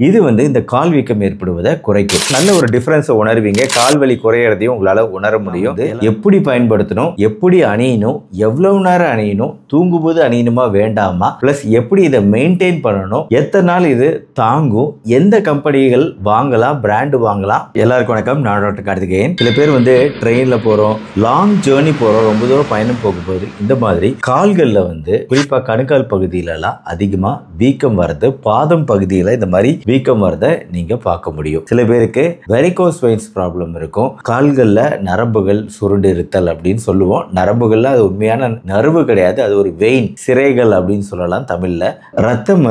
இது இந்த கால் வீக்கம் ஏற்படுவதை குறைக்கும். நல்ல ஒரு டிஃபரன்ஸ் உணர்வீங்க. கால் வலி குறையறதையும் உங்களால உணர முடியும். எப்படி பயன்படுத்தணும், எப்படி அணியணும், எவ்வளவு நேரம் அணியணும், தூங்கும்போது அணியணுமா வேண்டாமா, பிளஸ் எப்படி இதை மெயின்டைன் பண்ணணும், எத்தனை நாள் இது தாங்கும், எந்த கம்பெனிகள் வாங்கலாம், பிராண்ட் வாங்கலாம். எல்லாருக்கும் வணக்கம். நான் டாக்டர் கார்த்திகேயன். சில பேர் ட்ரெயின்ல போறோம், லாங் ஜேர்னி போறோம், ரொம்ப தூரம் பயணம் போகும்போது இந்த மாதிரி கால்கள்ல குறிப்பா கணுக்கால் பகுதியில எல்லாம் அதிகமா வீக்கம் வருது. பாதம் பகுதியில இந்த மாதிரி வீக்கம் வரத நீங்க பார்க்க முடியும். சில பேருக்கு வெரிகோஸ் வெயின்ஸ் ப்ராப்ளம் இருக்கும். கால்கள்ல நரம்புகள் சுருண்டு இருத்தல் அப்படின்னு சொல்லுவோம். நரம்புகள்ல அது உண்மையான நரம்பு கிடையாது, அது ஒரு வெயின், சிரைகள் அப்படின்னு சொல்லலாம் தமிழ்ல. ரத்தம்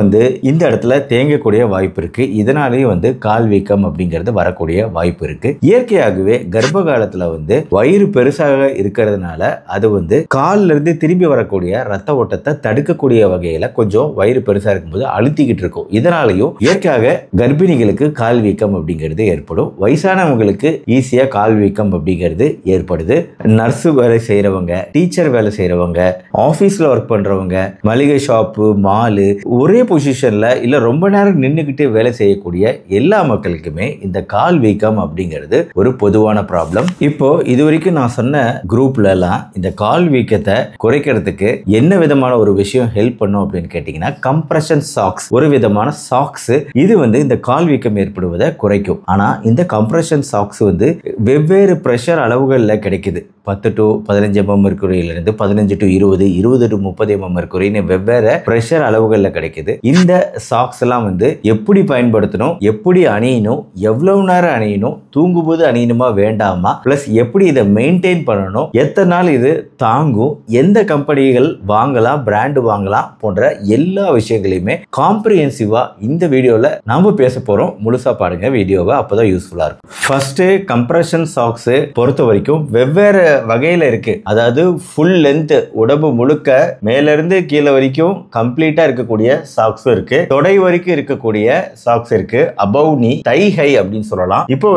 இந்த இடத்துல தேங்கக்கூடிய வாய்ப்பு இருக்கு. இதனாலேயும் கால் வீக்கம் அப்படிங்கிறது வரக்கூடிய வாய்ப்பு இருக்கு. இயற்கையாகவே கர்ப்ப காலத்துல வயிறு பெருசாக இருக்கிறதுனால அது கால்ல இருந்து திரும்பி வரக்கூடிய ரத்த ஓட்டத்தை தடுக்கக்கூடிய வகையில கொஞ்சம் வயிறு பெருசா இருக்கும்போது அழுத்திக்கிட்டு இருக்கும். இதனாலையும் இயற்கையாக கர்ப்பிணிகளுக்கு கால் வீக்கம் அப்படிங்கிறது ஏற்படும். வயசானவங்களுக்கு ஈஸியா கால் வீக்கம் அப்படிங்கிறது ஏற்படுது. நர்ஸ் வேலை செய்யறவங்க, டீச்சர் வேலை செய்யறவங்க, ஆபீஸ்ல ஒர்க் பண்றவங்க, மளிகை ஷாப்பு, மாலு, ஒரே பொசிஷன்ல இல்ல ரொம்ப நேரம் நின்றுகிட்டே வேலை செய்யக்கூடிய எல்லா மக்களுக்குமே இந்த கால் வீக்கம் அப்படிங்கிறது ஒரு பொதுவான ப்ராப்ளம். இப்போ இது வரைக்கும் நான் சொன்ன குரூப்ல எல்லாம் இந்த கால் வீக்கத்தை குறைக்கிறதுக்கு என்ன விதமான ஒரு விஷயம் ஹெல்ப் பண்ணும் அப்படின்னு கேட்டீங்கன்னா, கம்ப்ரஷன் சாக்ஸ், ஒரு விதமான சாக்ஸ். இது இந்த கால் வீக்கம் ஏற்படுவதை குறைக்கும். ஆனா இந்த கம்ப்ரஷன் சாக்ஸ் வெவ்வேறு பிரஷர் அளவுகள்ல கிடைக்குது. 10 to 15 mm மெர்க்குரியிலிருந்து 15 to 20, 20 to 30 mm மெர்க்குரின்னு வெவ்வேறு பிரஷர் அளவுகள்ல கிடைக்குது. இந்த சாக்ஸ் எல்லாம் எப்படி பயன்படுத்தணும், எப்படி அணியணும், எவ்வளவு நேரம் அணியணும், தூங்கும்போது அணியணுமா வேண்டாமா, பிளஸ் எப்படி இதை மெயின்டைன் பண்ணணும், எத்தனை நாள் இது தாங்கும், எந்த கம்பெனிகள் வாங்கலாம், பிராண்ட் வாங்கலாம் போன்ற எல்லா விஷயங்களையுமே காம்ப்ரிஹென்சிவா இந்த வீடியோல நாம பேச போறோம். முழுசா பாருங்க வீடியோவை, அப்பதான் யூஸ்ஃபுல்லா இருக்கும். ஃபர்ஸ்ட், கம்ப்ரஷன் சாக்ஸ் பொறுத்த வரைக்கும் வெவ்வேறு வகையில இருக்கு. அதாவது ஃபுல் லென்த், உடம்பு முழுக்க மேல இருந்து கீழே வரைக்கும் கம்ப்ளீட்டா இருக்கக்கூடிய சாக்ஸ் இருக்கு. தொடை வரைக்கும் இருக்கக்கூடிய சாக்ஸ் இருக்கு. அபவ் நீ, தை ஹை அப்படின்னு சொல்லலாம். இப்போ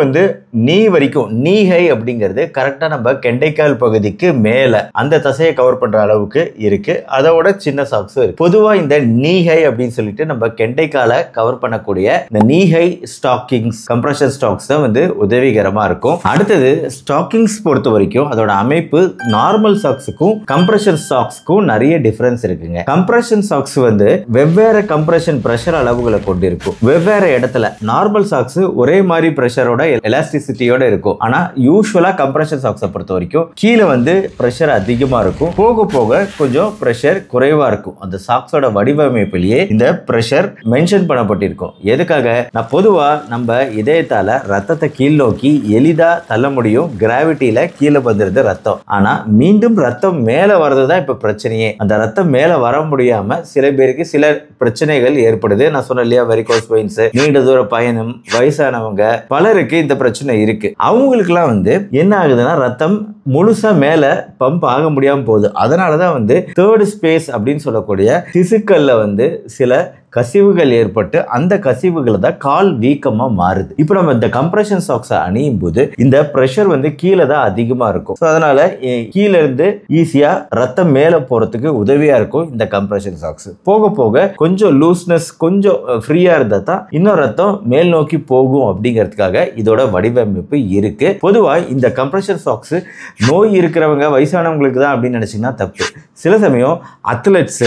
நீ வரைக்கும், நீ ஹை அப்படிங்கிறது கரெக்டா நம்ம கெண்டைக்கால் பகுதிக்கு மேல அந்த தசையை கவர் பண்ற அளவுக்கு இருக்கு. அதோட சின்ன சாக்ஸ் இருக்கு. பொதுவா இந்த நீ ஹை அப்படின்னு சொல்லிட்டு நம்ம கெண்டைக்காலை கவர் பண்ணக்கூடிய இந்த நீ ஹை ஸ்டாக்கிங்ஸ், கம்ப்ரஷன் ஸ்டாக்ஸ் தான் உதவிகரமா இருக்கும். அடுத்தது ஸ்டாக்கிங்ஸ் பொறுத்த வரைக்கும் அதோட அமைப்பு நார்மல் சாக்ஸுக்கும் கம்ப்ரஷன் சாக்ஸ்க்கும் நிறைய டிஃபரன்ஸ் இருக்குங்க. கம்ப்ரஷன் சாக்ஸ் வெவ்வேறு கம்ப்ரஷன் பிரஷர் அளவுகளை கொண்டு இருக்கும். வெவ்வேறு இடத்துல நார்மல் சாக்ஸ் ஒரே மாதிரி பிரஷரோட எலாஸ்டிசிட்டியோட இருக்கும். ஆனா யூசுவலா கம்ப்ரஷன் சாக்ஸை பொறுத்த வரைக்கும் கீழே பிரஷர் அதிகமா இருக்கும், போக போக கொஞ்சம் பிரஷர் குறைவா இருக்கும். அந்த சாக்ஸோட வடிவமைப்பிலேயே இந்த பிரஷர் மென்ஷன் பண்ணப்பட்டிருக்கும். எதுக்காக? நான் பொதுவா நம்ம இதயத்தால ரத்தத்தை கீழ் நோக்கி எளிதா தள்ள முடியும். கிராவிட்டியில கீழே வந்துருது ரத்தம். ஆனா மீண்டும் ரத்தம் மேல வர்றதுதான் இப்ப பிரச்சனையே. அந்த ரத்தம் மேல வர முடியாம சில பேருக்கு சில பிரச்சனைகள் ஏற்படுது. நான் சொன்ன இல்லையா, வெரிகோஸ் வெயின்ஸ், நீண்ட தூர பயணம், வயசானவங்க, பலருக்கு இந்த பிரச்சனை இருக்கு. அவங்களுக்கு எல்லாம் என்ன ஆகுதுன்னா, ரத்தம் முழுசா மேல பம்ப் ஆக முடியாம போகுது. அதனாலதான் தேர்ட் ஸ்பேஸ் அப்படின்னு சொல்லக்கூடிய திசுக்கள்ல சில கசிவுகள் ஏற்பட்டு அந்த கசிவுகளை தான் கால் வீக்கமா மாறுது. இப்போ நம்ம இந்த கம்ப்ரஷன் சாக்ஸ் அணியும் போது இந்த பிரஷர் கீழே தான் அதிகமா இருக்கும். அதனால கீழே இருந்து ஈஸியா ரத்தம் மேல போறதுக்கு உதவியா இருக்கும் இந்த கம்ப்ரஷன் சாக்ஸ். போக போக கொஞ்சம் லூஸ்னஸ், கொஞ்சம் ஃப்ரீயா இருந்தா தான் இன்னும் ரத்தம் மேல் நோக்கி போகும் அப்படிங்கிறதுக்காக இதோட வடிவமைப்பு இருக்கு. பொதுவா இந்த கம்ப்ரஷன் சாக்ஸ் நோய் இருக்கிறவங்க, வயசானவங்களுக்கு தான் அப்படின்னு நினைச்சீங்கன்னா தப்பு. சில சமயம் அத்லெட்ஸ்,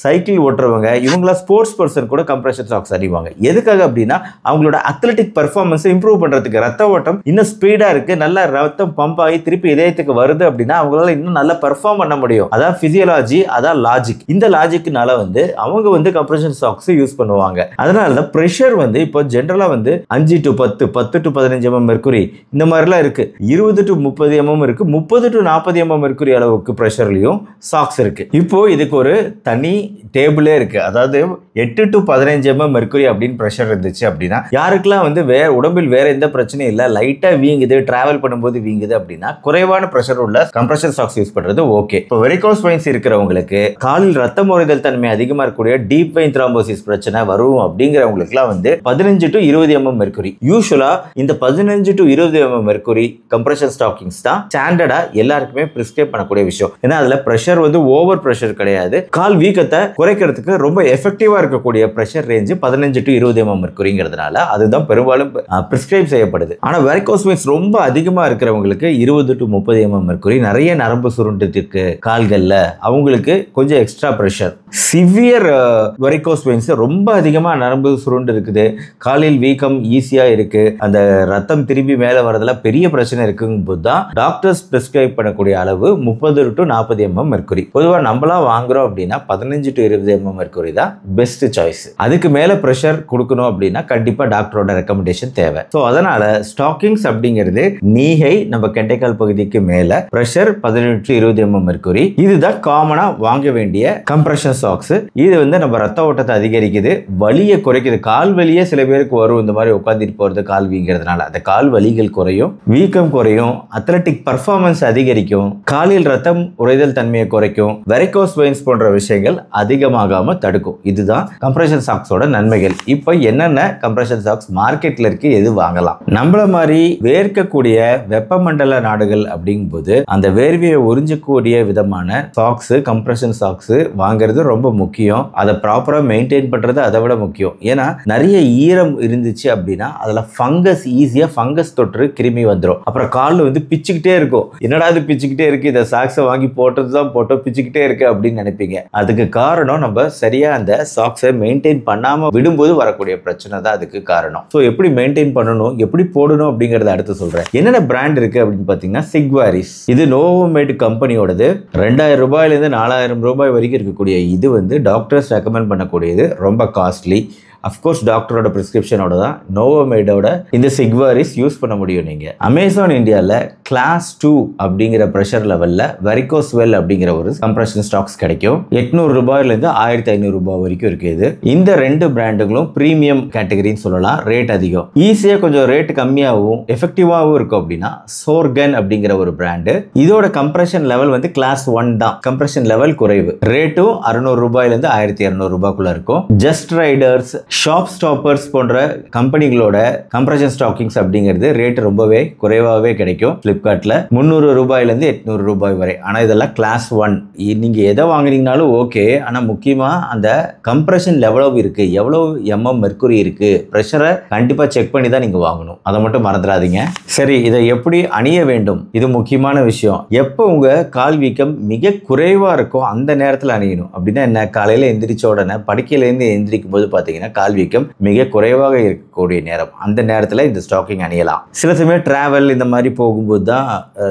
சைக்கிள் ஓட்டுறவங்க, இவங்களா ஸ்போர்ட்ஸ் பர்சன் கூட கம்ப்ரஷன் சாக்ஸ் அணிவாங்க. எதுக்காக அப்படின்னா, அவங்களோட அத்லெட்டிக் பெர்ஃபார்மன்ஸ் இம்ப்ரூவ் பண்றதுக்கு. ரத்த ஓட்டம் இன்னும் ஸ்பீடா இருக்கு, நல்லா ரத்தம் பம்ப் ஆகி திருப்பி இதயத்துக்கு வருது அப்படின்னா அவங்களால இன்னும் நல்லா பெர்ஃபார்ம் பண்ண முடியும். அதான் பிசியோலாஜி, அதான் லாஜிக். இந்த லாஜிக்னால அவங்க கம்ப்ரஷன் சாக்ஸ் யூஸ் பண்ணுவாங்க. அதனாலதான் பிரஷர் இப்போ ஜென்ரலா 5 to 10, 10 to 15 mm மெர்க்குரி இந்த மாதிரிலாம் இருக்கு. 20 to 30 mm இருக்கு, 30 to 40 mm மெர்க்குரி அளவுக்கு பிரஷர்லயும் சாக்ஸ் இருக்கு. இப்போ இதுக்கு ஒரு தனி டேபிளே இருக்கு. அதாவது 8 to 15 mm மெர்க்குரி அப்படின்னு பிரஷர் இருந்துச்சு அப்படின்னா, யாருக்கெல்லாம் உடம்பில் வேற எந்த பிரச்சனையும் இல்லை, லைட்டா வீங்குது, டிராவல் பண்ணும்போது வீங்குது அப்படின்னா குறைவான பிரஷர் உள்ள கம்ப்ரஷன் சாக்ஸ் யூஸ் பண்றது ஓகே. இப்போ வெரிகோஸ் வெயின்ஸ் இருக்கிறவங்களுக்கு, காலில் ரத்தம் உறைதல் தன்மை அதிகமா இருக்கக்கூடிய டீப் வெயின் த்ராம்போசிஸ் பிரச்சனை வரும் அப்படிங்கிறவங்களுக்கு எல்லாம் 15 to 20 mm மெர்க்குரி. யூசுவலா இந்த 15 to 20 mm mercury compression stockings தான் ஸ்டாண்டர்டா எல்லாருக்குமே பிரிஸ்கிரைப் பண்ணக்கூடிய விஷயம். ஏன்னா அதுல பிரஷர் ஓவர் பிரஷர் கிடையாது. கால் வீக்கத்தை ரத்தத்தை குறைக்கிறதுக்கு ரொம்ப எஃபெக்டிவா இருக்கக்கூடிய பிரஷர் ரேஞ்ச் 15 to 20 mm மெர்க்குரிங்கிறதுனால அதுதான் பெரும்பாலும் பிரிஸ்கிரைப் செய்யப்படுது. ஆனா வெரிகோஸ் வெயின்ஸ் ரொம்ப அதிகமா இருக்கிறவங்களுக்கு 20 to 30 mm மெர்க்குரி, நிறைய நரம்பு சுருண்டுட்டு இருக்கு கால்கள்ல, அவங்களுக்கு கொஞ்சம் extra pressure. Severe varicose veins ரொம்ப அதிகமா நரம்பு சுருண்டு இருக்குது, காலில் வீக்கம் ஈஸியா இருக்கு, அந்த ரத்தம் திரும்பி மேல வரதுல பெரிய பிரச்சனை இருக்குங்கும் போது தான் டாக்டர்ஸ் பிரிஸ்கிரைப் பண்ணக்கூடிய அளவு 30 to 40 mm மெர்க்குரி. பொதுவா நம்மளா வாங்குறோம் அப்படின்னா 15 to 20 mm மெர்க்குரி தான் பெஸ்ட் சாய்ஸ். அதுக்கு மேல பிரஷர் கொடுக்கணும் அப்படின்னா கண்டிப்பா டாக்டரோட ரெக்கமெண்டேஷன் தேவை. சோ அதனால ஸ்டாக்கிங்ஸ் அப்படிங்கிறது நீகை நம்ம கெண்டைக்கால் பகுதிக்கு மேல பிரஷர் 18 to 20 mm மெர்க்குரி. இதுதான் காமனா வாங்க வேண்டிய கம்ப்ரஷன் சாக்ஸ். இது வந்து நம்ம ரத்த ஓட்டத்தை அதிகரிக்குது, வலியை குறைக்குது. கால் வலியே சில பேருக்கு வரும், இந்த மாதிரி உட்காந்துட்டு போறது கால் வீங்கிறதுனால. அந்த கால் வலிகள் குறையும், வீக்கம் குறையும், அத்லெட்டிக் பர்ஃபார்மன்ஸ் அதிகரிக்கும், காலில் ரத்தம் உறைதல் தன்மையை குறைக்கும், வெரிகோஸ் வெயின்ஸ் போன்ற விஷயங்கள் அதிகமாகாம தடுக்கும். இதுதான் கம்ப்ரஷன் சாக்ஸோட நன்மைகள். இப்போ என்னென்ன கம்ப்ரஷன் சாக்ஸ் மார்க்கெட்ல இருக்கு, எது வாங்கலாம்? நம்மள மாதிரி வேர்க்கக்கூடிய வெப்பமண்டல நாடுகள் அப்படிங்கும்போது அந்த வேர்வையை உறிஞ்சக்கூடிய விதமான சாக்ஸ், கம்ப்ரஷன் சாக்ஸ் வாங்குறது ரொம்ப முக்கியம். அதை ப்ராப்பரா மெயின்டைன் பண்றது அதை விட முக்கியம். ஏன்னா நிறைய ஈரம் இருந்துச்சு அப்படின்னா அதுல ஃபங்கஸ், ஈஸியா ஃபங்கஸ் தொற்று கிருமி வந்துடும். அப்புறம் கால் வந்து பிச்சுக்கிட்டே இருக்கும். என்னடா இது பிச்சுக்கிட்டே இருக்கு, இந்த சாக்ஸை வாங்கி போட்டதுதான் போட்டோம் பிச்சுக்கிட்டே இருக்கு அப்படின்னு நினைப்பீங்க. அதுக்கு காரணம் நம்ம சரியா அந்த சாக்ஸை மெயின்டைன் பண்ணாம விடும்போது வரக்கூடிய பிரச்சனை தான் அதுக்கு காரணம். ஸோ எப்படி மெயின்டைன் பண்ணணும், எப்படி போடணும் அப்படிங்கறத அடுத்து சொல்றேன். என்னென்ன பிராண்ட் இருக்கு அப்படின்னு பாத்தீங்கன்னா சிக்வாரிஸ். இது நோவோமேட் கம்பெனியோடது. 2000 ரூபாயிலிருந்து 4000 ரூபாய் வரைக்கும் இருக்கக்கூடிய இது வந்து டாக்டர்ஸ் ரெக்கமெண்ட் பண்ணக்கூடியது. ரொம்ப காஸ்ட்லி. அஃப்கோர்ஸ் டாக்டரோட பிரிஸ்கிரிப்ஷனோட தான் நோவோமேடோட இந்த சிக்வாரிஸ் யூஸ் பண்ண முடியும். நீங்க அமேசான் இந்தியாவில் கிளாஸ் 2 அப்படிங்கிற பிரஷர் லெவல்ல வெரிகோஸ் வெல் அப்படிங்கிற ஒரு கம்ப்ரஷன் ஸ்டாக்ஸ் கிடைக்கும். 800 ரூபாயிலிருந்து 1500 ரூபாய் வரைக்கும் இருக்கு. இது இந்த ரெண்டு பிராண்டுகளும் பிரீமியம் கேட்டகரின்னு சொல்லலாம். ரேட் அதிகம், ஈஸியா கொஞ்சம் ரேட் கம்மியாகவும் எஃபெக்டிவாகவும் இருக்கும். அப்படின்னா சோர்கன் அப்படிங்கிற ஒரு பிராண்டு. இதோட கம்ப்ரஷன் லெவல் வந்து கிளாஸ் 1 தான். கம்ப்ரஷன் லெவல் குறைவு. ரேட்டும் 600 ரூபாயிலிருந்து 1200 ரூபாய்க்குள்ள இருக்கும். ஜஸ்ட் ரைடர்ஸ், ஷாப் ஸ்டாப்பர்ஸ் போன்ற கம்பெனிகளோட கம்ப்ரஷன் ஸ்டாக்கிங்ஸ் அப்படிங்கிறது ரேட் ரொம்பவே குறைவாகவே கிடைக்கும். பிளிப்கார்ட்ல 300 ரூபாயிலிருந்து 800 ரூபாய் வரை. ஆனா இதெல்லாம் கிளாஸ் 1. நீங்க எதை வாங்குறீங்கனாலும் ஓகே, ஆனா முக்கியமா அந்த கம்ப்ரஷன் லெவல் இருக்கு, எவ்வளவு mm மெர்க்குரி இருக்கு, பிரஷரை கண்டிப்பா செக் பண்ணி தான் நீங்க வாங்கணும். அதை மட்டும் மறந்துடாதீங்க. சரி, இதை எப்படி அணிய வேண்டும்? இது முக்கியமான விஷயம். எப்போ உங்க கால் வீக்கம் மிக குறைவா இருக்கும் அந்த நேரத்தில் அணியணும். அப்படின்னா என்ன? காலையில எந்திரிச்ச உடனே படுக்கையில இருந்து எந்திரிக்கும் போது பாத்தீங்கன்னா கால் வீக்கம் மிக குறைவாக இருக்கக்கூடிய நேரம். அந்த நேரத்தில் இந்த ஸ்டாக்கிங் அணியலாம். சில சமயம் டிராவல் இந்த மாதிரி போகும்போது தான்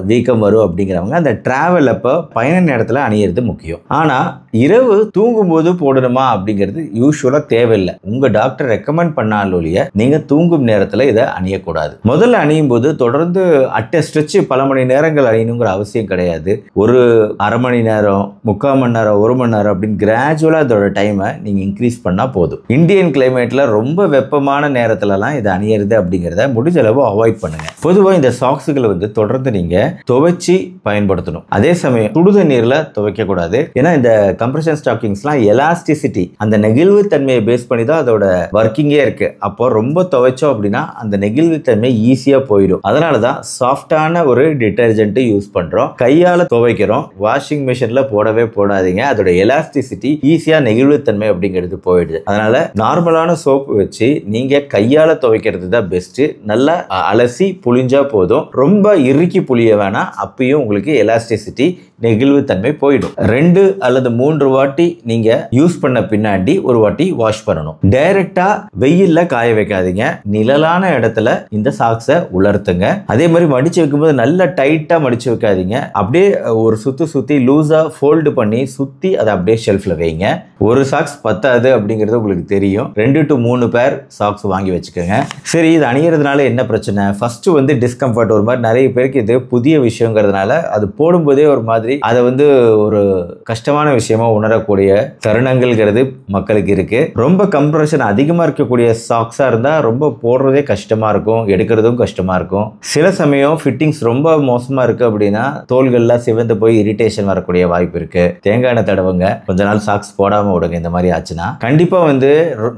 வீக்கம் வரும் அப்படிங்கிறவங்க அந்த டிராவல் அப்போ பயண நேரத்தில் அணியிறது முக்கியம். ஆனா இரவு தூங்கும் போது போடணுமா அப்படிங்கிறது யூஸ்வலா தேவையில்லை. உங்க டாக்டர் ரெக்கமெண்ட் பண்ணாலொழிய நீங்க தூங்கும் நேரத்தில் இதை அணியக்கூடாது. முதல்ல அணியும் போது தொடர்ந்து அட்ட ஸ்ட்ரெச் பல மணி நேரங்கள் அணியணுங்கிற அவசியம் கிடையாது. ஒரு அரை மணி நேரம், 3/4 மணி நேரம், 1 மணி நேரம் அப்படின்னு கிராஜுவலா அதோட டைமை நீங்க இன்க்ரீஸ் பண்ணா போதும். இந்தியன் கிளைமேட்ல ரொம்ப வெப்பமான நேரத்துலலாம் இதை அணியறது அப்படிங்கிறத முடிஞ்ச அளவு அவாய்ட் பண்ணுங்க. பொதுவாக இந்த சாக்ஸுகளை வந்து தொடர்ந்து நீங்க துவைச்சி பயன்படுத்தணும். அதே சமயம் சுடுத நீர்ல துவைக்க கூடாது. ஏன்னா இந்த கம்ப்ரஷன் ஸ்டாக்கிங்ஸ்லாம் எலாஸ்டிசிட்டி, அந்த நெகிழ்வு தன்மையை பேஸ் பண்ணி தான் அதோட ஒர்க்கிங்கே இருக்கு. அப்போ ரொம்ப துவைச்சோம் அப்படின்னா அந்த நெகிழ்வு தன்மை ஈஸியா போயிடும். அதனாலதான் சாஃப்டான ஒரு டிட்டர்ஜென்ட் யூஸ் பண்றோம். கையால துவைக்கிறோம். வாஷிங் மிஷின்ல போடவே போடாதீங்க. அதோட எலாஸ்டிசிட்டி ஈஸியா நெகிழ்வு தன்மை அப்படிங்கிறது போயிடுது. அதனால நார்மலான சோப்பு வச்சு நீங்க கையால துவைக்கிறது தான் பெஸ்ட். நல்லா அலசி புளிஞ்சா போதும். ரொம்ப இறுக்கி புளிய வேணாம். அப்பயும் உங்களுக்கு எலாஸ்டிசிட்டி, நெகிழ்வு தன்மை போயிடும். 2 அல்லது 3 வாட்டி நீங்க யூஸ் பண்ண பின்னாடி ஒரு வாட்டி வாஷ் பண்ணணும். டைரக்டா வெயில்ல காய வைக்காதீங்க. நிழலான இடத்துல இந்த சாக்ஸை உலர்த்துங்க. அதே மாதிரி மடிச்சு வைக்கும்போது நல்லா டைட்டா மடிச்சு வைக்காதீங்க. அப்படியே ஒரு சுத்தி லூஸா ஃபோல்டு பண்ணி சுத்தி அதை அப்படியே ஷெல்ஃப்ல வைங்க. ஒரு சாக்ஸ் பத்தாது அப்படிங்கிறது உங்களுக்கு தெரியும். 2 to 3 பேர் சாக்ஸ் வாங்கி வச்சுக்கோங்க. சரி, இது அணியறதுனால என்ன பிரச்சனை? ஃபர்ஸ்ட் வந்து டிஸ்கம்ஃபர்ட். ஒரு மாதிரி நிறைய பேருக்கு இது புதிய விஷயங்கிறதுனால அது போடும்போதே ஒரு மாதிரி அதை வந்து ஒரு கஷ்டமான விஷயமா உணரக்கூடிய தருணங்கள்ங்கிறது மக்களுக்கு இருக்கு. ரொம்ப கம்ப்ரஷன் அதிகமா இருக்கக்கூடிய சாக்ஸா இருந்தா ரொம்ப போடுறதே கஷ்டமா இருக்கும், எடுக்கிறதும் கஷ்டமா இருக்கும். சில சமயம் ஃபிட்டிங்ஸ் ரொம்ப மோசமா இருக்கு அப்படின்னா தோள்கள்லாம் சிவந்து போய் இரிட்டேஷன் வரக்கூடிய வாய்ப்பு இருக்கு. தேங்காய் எண்ணெய் தடவுங்க. கொஞ்ச நாள் சாக்ஸ் போடாம விடுங்க. இந்த மாதிரி ஆச்சுன்னா கண்டிப்பா வந்து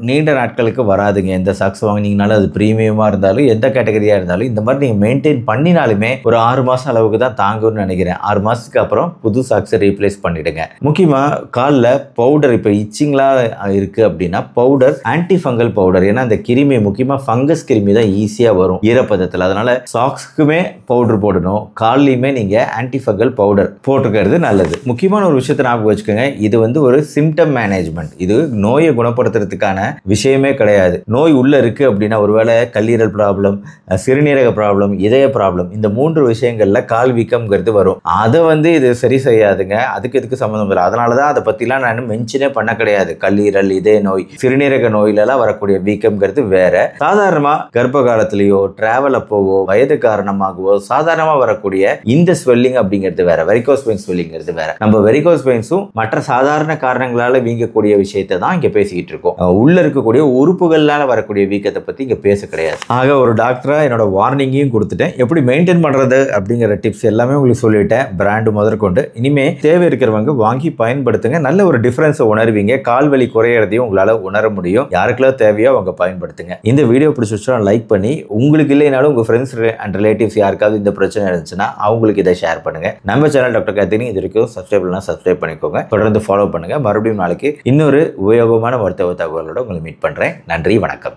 நீண்ட நாட்களுக்கு வராதுங்க. எந்த சாக்ஸ் வாங்கினீங்கனாலும் அது பிரீமியமா இருந்தாலும் எந்த கேட்டகரியா இருந்தாலும் இந்த மாதிரி நீங்க மெயின்டைன் பண்ணினாலுமே ஒரு 6 மாசம் அளவுக்கு தான் தாங்கும்னு நினைக்கிறேன். 6 மாசத்துக்கு அப்புறம் அப்புறம் புது சாக்ஸை ரீப்ளேஸ் பண்ணிடுங்க. முக்கியமா காலில் பவுடர் இப்போ இச்சிங்லாம் இருக்கு அப்படின்னா பவுடர் ஆன்டி ஃபங்கல் பவுடர், ஏன்னா அந்த கிருமி முக்கியமாக ஃபங்கஸ் கிருமி தான் ஈஸியாக வரும் ஈரப்பதத்தில். அதனால சாக்ஸுக்குமே பவுடர் போடணும், கால்லையுமே நீங்கள் ஆன்டி ஃபங்கல் பவுடர் போட்டுக்கிறது நல்லது. முக்கியமான ஒரு விஷயத்தை ஞாபகம் வச்சுக்கோங்க, இது வந்து ஒரு சிம்டம் மேனேஜ்மெண்ட், இது நோயை குணப்படுத்துறதுக்கான விஷயமே கிடையாது. நோய் உள்ள இருக்கு அப்படின்னா ஒருவேளை கல்லீரல் ப்ராப்ளம், சிறுநீரக ப்ராப்ளம், இதய ப்ராப்ளம், இந்த 3 விஷயங்கள்ல கால் வீக்கம்ங்கிறது வரும். அதை வந்து இது சரி செய்யாதுங்க, அதுக்கு இதுக்கு சம்மந்தம் இல்லை. அதனால தான் அதை பற்றிலாம் நான் மென்ஷனே பண்ண கிடையாது. கல்லீரல், இதய நோய், சிறுநீரக நோயிலெல்லாம் வரக்கூடிய வீக்கம்ங்கிறது வேற. சாதாரணமாக கர்ப்ப காலத்திலேயோ டிராவல் அப்போவோ வயது காரணமாகவோ சாதாரணமாக வரக்கூடிய இந்த ஸ்வெல்லிங் அப்படிங்கிறது வேற, வெரிகோஸ் வெயின் ஸ்வெல்லிங்கிறது வேற. நம்ம வெரிகோஸ் வெயின்ஸும் மற்ற சாதாரண காரணங்களால வீங்கக்கூடிய விஷயத்தை தான் இங்க பேசிக்கிட்டு இருக்கோம். உள்ள இருக்கக்கூடிய உறுப்புகளால வரக்கூடிய வீக்கத்தை பத்தி இங்க பேச கிடையாது. ஆக ஒரு டாக்டரா என்னோட வார்னிங்கையும் கொடுத்துட்டேன், எப்படி மெயின்டைன் பண்றது அப்படிங்கிற டிப்ஸ் எல்லாமே உங்களுக்கு சொல்லிட்டேன், பிராண்டு முதற்கொண்டு. இனிமே தேவை இருக்கிறவங்க வாங்கி பயன்படுத்துங்க, நல்ல ஒரு டிஃபரன்ஸை உணர்வீங்க, கால் வலி குறையறதையும் உங்களால உணர முடியும். யாருக்கெல்லாம் தேவையோ அவங்க பயன்படுத்துங்க. இந்த வீடியோ பிடிச்சிருச்சா லைக் பண்ணி, உங்களுக்கு இல்லைனாலும் உங்க ஃப்ரெண்ட்ஸ் அண்ட் ரிலேட்டிவ்ஸ் யாருக்காவது இந்த பிரச்சனை இருந்துச்சுன்னா அவங்களுக்கு இதை ஷேர் பண்ணுங்க. நம்ம சேனல் டாக்டர் கார்த்தினி இது வரைக்கும் சப்ஸ்கிரைப் பண்ணிக்கோங்க, தொடர்ந்து ஃபாலோ பண்ணுங்க. மறுபடியும் நாளைக்கு இன்னொரு உபயோகமான மருத்துவ தகவலோட உங்களை மீட் பண்றேன். நன்றி, வணக்கம்.